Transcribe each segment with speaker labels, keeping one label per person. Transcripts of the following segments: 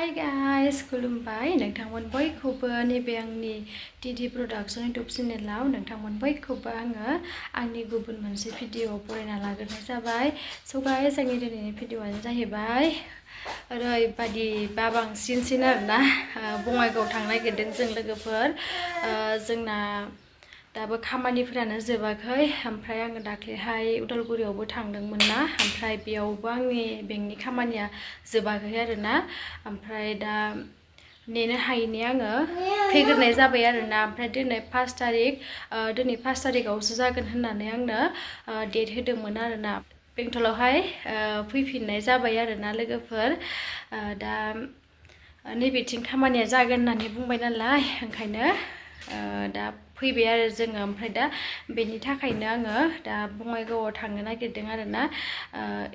Speaker 1: Hi guys, khulumbai nोंथांमोन बयखौबो नैबे आंनि टीडी प्रोडक्शन यूट्यूब चेनेलाव नोंथांमोन बयखौबो आङो आंनि गुबुन मोनसे भिडिअ बरायना लाग्रोनाय जाबाय। स गाइस आंनि दिनैनि भिडिअआनो जाहैबाय ओरैबायदि बाबांसिनसिन आरोना बङाइगाव थांनो नागिरदों जों लोगोफोर जोंना दाबो खामानिफोरानो जोबाखै ओमफ्राय आङो दाख्लैहाय उदालगुरियावबो थांदोंमोन ना ओमफ्राय बेयावबो आंनि बेंकनि खामानिया जोबाखै आरोना ओमफ्राय दा नेनो हायैनि आङो फैग्रोनाय जाबाय आरोना ओमफ्राय दिनै 5 तारिखआवसो जागोन होननानै आंनो डेट होदोंमोन आरोना बेंटलावहाय फैफिननाय जाबाय आरोना लोगोफोर दा नैबेथिं खामानिया जागोन होननानै बुंबाय नालाय ओंखायनो दा फैबाय आरो जोङो ओमफ्राय दा बेनि थाखायनो आङो दा बङाइगावआव थांनो नागिरदों आरोना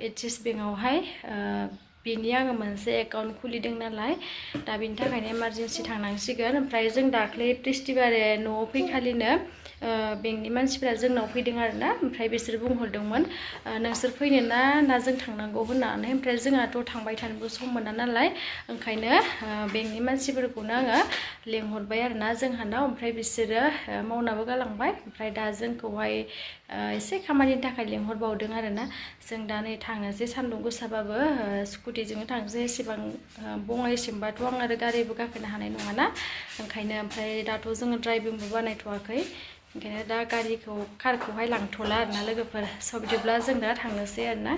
Speaker 1: एचएस बेंकआवहाय बेनि आङो मोनसे एकाउन्ट खुलिदों नालाय दा बेनि थाखायनो इमारजेन्सि थांनांसिगोन ओमफ्राय जों दाख्लै ब्रिस्तिबारे न'आव फैखालिनो बेंकनि मानसिफोरा जोंनाव फैदों आरोना ओमफ्राय बिसोर बुंहरदोंमोन नोंसोर फैनो ना जों थांनांगौ होननानै ओमफ्राय जोंहाथ' थांबाय थानोबो सम मोना नालाय ओंखायनो बेंकनि मानसिफोरखौनो आङो लेंहरबाय आरोना जोंहानाव ओमफ्राय बिसोरो मावनाबो गालांबाय ओमफ्राय दा जोंखौहाय एसे खामानिनि थाखाय लेंहरबावदों आरोना जों दा नै थांनोसै सान्दुं गोसाबाबो स्कुटिजोंनो थांसै एसेबां बङाइसिमबाथ' आं आरो गारिबो गाखोनो हानाय नङाना ओंखायनो ओमफ्राय दाथ' जोङो ड्राइभिंबो बानायथ'वाखै ओंखायनो दा कारखौहाय लांथ'ला आरोना लोगोफोर स बिदिब्ला जों दा थांनोसै आरोना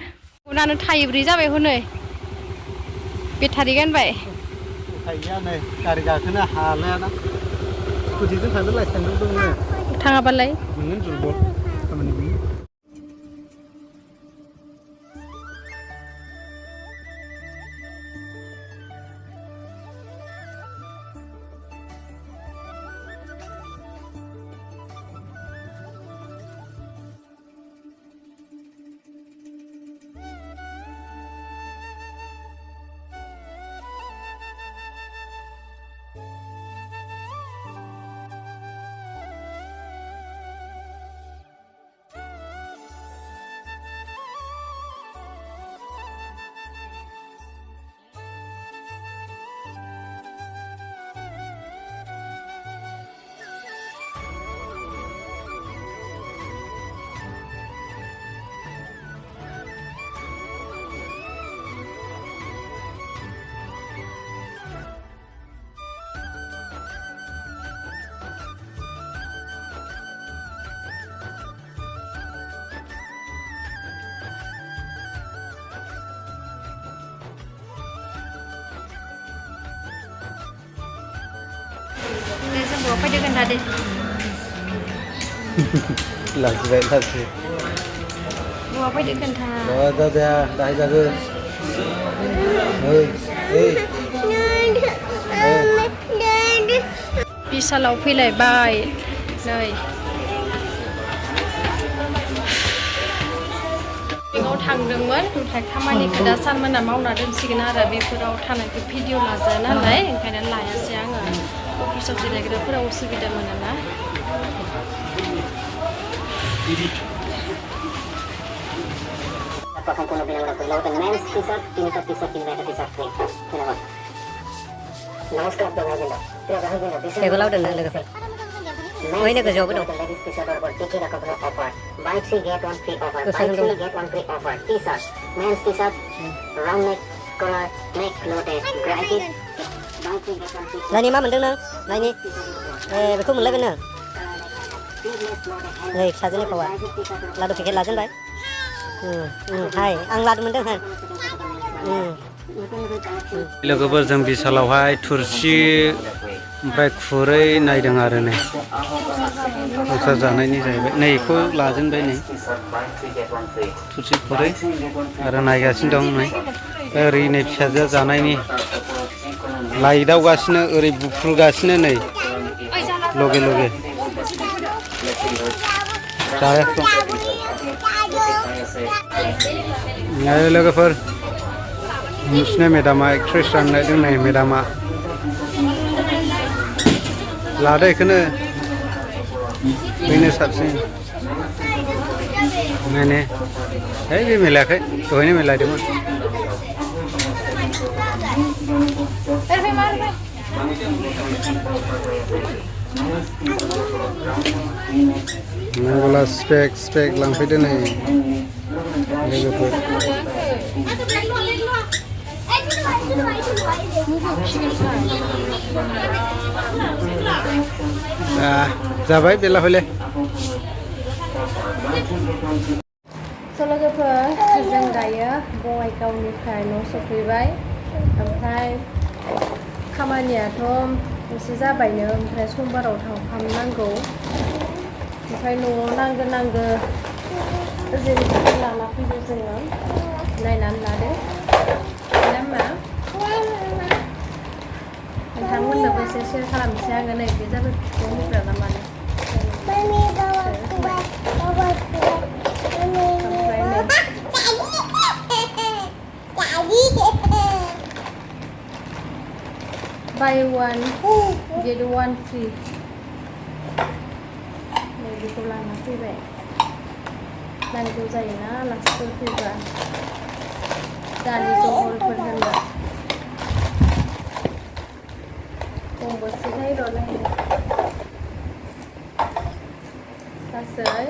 Speaker 1: उनानो थाइब्रै जाबाय हनै बेटारि गानबाय
Speaker 2: गैया नै गारि गाखोनो हालायाना स्कुटिजों थांनो लाइसेन्स दङ
Speaker 1: थाङाबालाय
Speaker 2: नोङो दुरबल खामानि गैया
Speaker 1: जों बहा फैदो खोन्थादे
Speaker 2: लाजिबाय लाजि
Speaker 1: बहा फैदो खोन्था
Speaker 2: जाया दाहाय जागोन
Speaker 1: बिसालाव फैलायबाय नै बेंकआव थांदोंमोन ओमफ्राय खामानिखौ दा सारमोना मावना दोनसिगोन आरो बेफोराव थानायखौ भिडिअ लाजाया नालाय ओंखायनो लायासै आङो अफिसाव जिरायग्राफोरा उसुबिदा मोनोना
Speaker 3: टेबोलाव दोननो लोगोफोर ओइनो गोजौआवबो दं नायनि मा मोनदों नों नायनि बेखौ मोनलायगोन नों नै फिसाजोनि फावा लादु पेकेट लाजेनबाय हाय आं लादु मोनदों होन
Speaker 2: लोगोफोर जों बिसालावहाय थुरसि ओमफ्राय खुरै नायदों आरो नै संसार जानायनि जाहैबाय नै बेखौ लाजेनबाय नै थुरसि खुरै आरो नायगासिनो दं नै ओरै नै फिसाजोआ जानायनि लाइदावगासिनो ओरै बुफ्रुगासिनो नै लगे लगे लोगोफोर नोंसिना मेदामा एक्ट्रेस जानो नागिरदों नै मेदामा लादो बेखौनो बेनो साबसिन नायनो है बे मिलायाखै दहायनो मिलायदोंमोन नांगौला स्पेक लांफैदो नै लोगोफोर जाबाय बेला हले
Speaker 1: लोगोफोर जों दायो बङाइगावनिफ्राय न' सफैबाय ओमफ्राय खामानियाथ' एसे जाबायनो ओमफ्राय समबाराव थांफामनांगौ ओमफ्राय न'आव नांगो जेरै लाना फैदो जोङो नायनानै लादो नामा नोंथांमोननोबो एसे सेयार खालामनोसै आङो नै बे जाबाय बिफांनिफ्राय ना मानो buy one get one free नै बेखौ लाना फैबाय नांगौ जायोना आलासिफोर फैबा दालि जहलफोर होनबा गंबेसेहाय र' नायनो गासै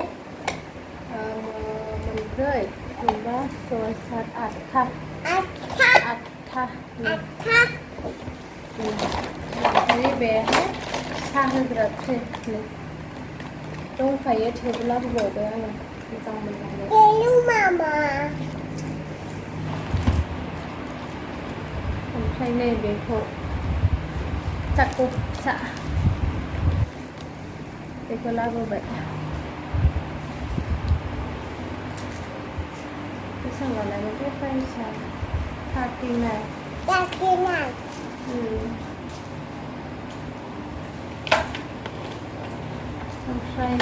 Speaker 1: मोनब्रै मोनबा सय सात आठथा ओमफ्राय बेहाय साहा होग्रा ट्रे दंखायो थेवबो लाबोबावबाय आङो मोजां मोननानै ओमफ्राय नै बेखौ चाकु फिसा बेखौ लाबोबाय बेसेबां लानायमोन बे प्राइसआ 39 ओमफ्राय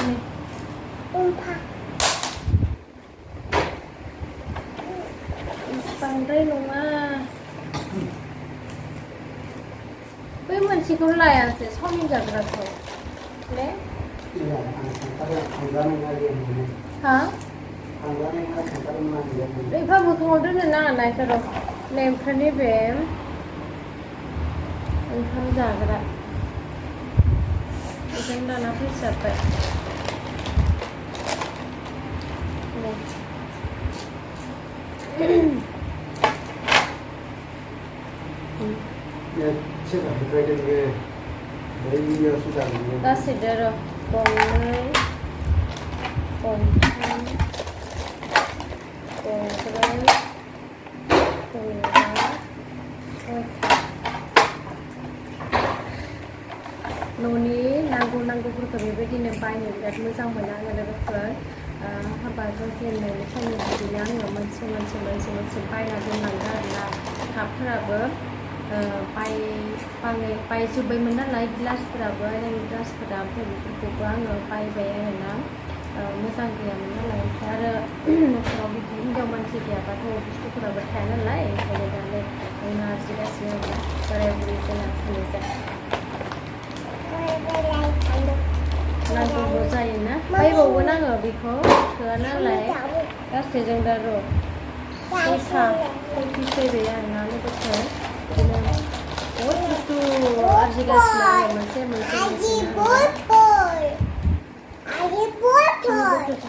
Speaker 1: बांद्राय नङा बै मोनसेखौ लायासै सावमिन जाग्राखौ ले हा एफा मोखाङाव दोननो नाङा ना इखौ नै ओमफ्राय नैबे ओंखाम जाग्रा बेजों लाना फैजाबाय गासैदो र' गंनै गंथाम गंब्रै गंबा न'नि नांगौफोरखौ बेबायदिनो बायनो बिराद मोजां मोनो आङो लोगोफोर हाबा जाजेननायनिफ्रायनो बिदिनो आङो मोनसे बायना दोनलाङो आरोना कापफोराबो बायजोब्बायमोन नालाय गिलासफोराबो आयरन गिलासफोरा ओमफ्राय बेफोरखौबो आङो बायबाय आरोना मोजां गैयामोन नालाय ओमफ्राय आरो न'खराव बिदि हिनजाव मानसि गैयाबाथ' बुस्थुफोराबो थाया नालाय ओंखायनो दा नै आंनो आरजिगासिनो आरोना बोराय बुरै जोंना सानैजों नांगौबो जायोना बायबावगोन आङो बेखौ थोआ नालाय गासैजों दा र' सयथि फैबाय आरोना लोगोफोर बिदिनो बहुद बुस्थु आरजिगासिनो आङो मोनसे बोसोरसो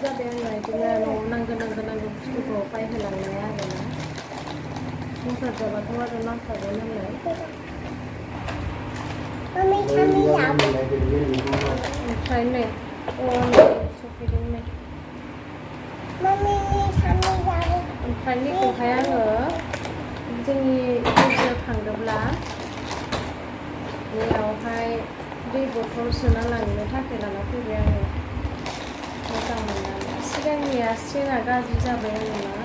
Speaker 1: जाबाय आङो बिदिनो न'आव नांगौ बुस्थुखौ बायहोलांनाया आरोना संसार जाबाथ' आरो नांखागौ नालाय ओमफ्राय नै सफैदों नै ओमफ्राय नैखौहाय आङो जोंनि गेजेराव थांदोंब्ला बेयावहाय दै बथल सोना लांनो थाखाय लाना फैबाय आङो मोजां मोननानै सिगांनिया सेना गाज्रि जाबाय आंना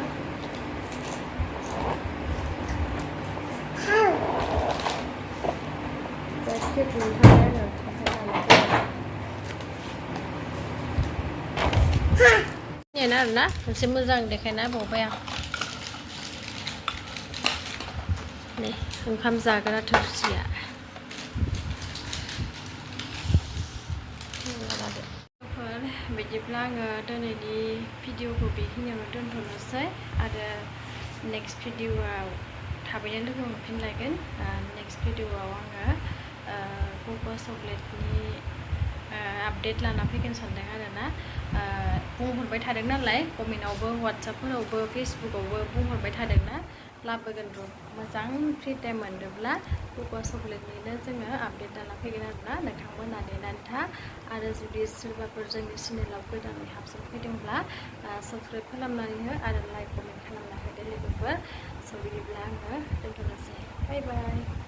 Speaker 1: आरोना मोनसे मोजां देखायना बावबाय आं नै ओंखाम जाग्रा थोरसिया बिदिब्ला आङो दिनैनि भिडिअखौ बेखिनियावनो दोनथ'नोसै आरो नेक्स्ट भिडिअआव थाबैनो लोगो मोनफिनलायगोन नेक्स्ट भिडिअआव आङो कक' चक्लेटनि आपडेट लाना फैगोन सानदों आरो ना बुंहरबाय थादों नालाय कमेन्टआवबो वाट्सएपफोरावबो फेसबुकआवबो बुंहरबाय थादोंना लाबोगोन र' मोजां फ्रि टाइम मोनदोंब्ला कक' चक्लेटनिनो जोङो आपडेट लाना फैगोन आरो ना नोंथांमोना नेनानै था आरो जुदि सोरबाफोर जोंनि चेनेलाव गोदानै हाबसनफैदोंब्ला साबस्क्राइब खालामनानै हो आरो लाइक कमेन्ट खालामना होदो लोगोफोर स' बिदिब्ला आङो दोनथ'नोसै बाय बाय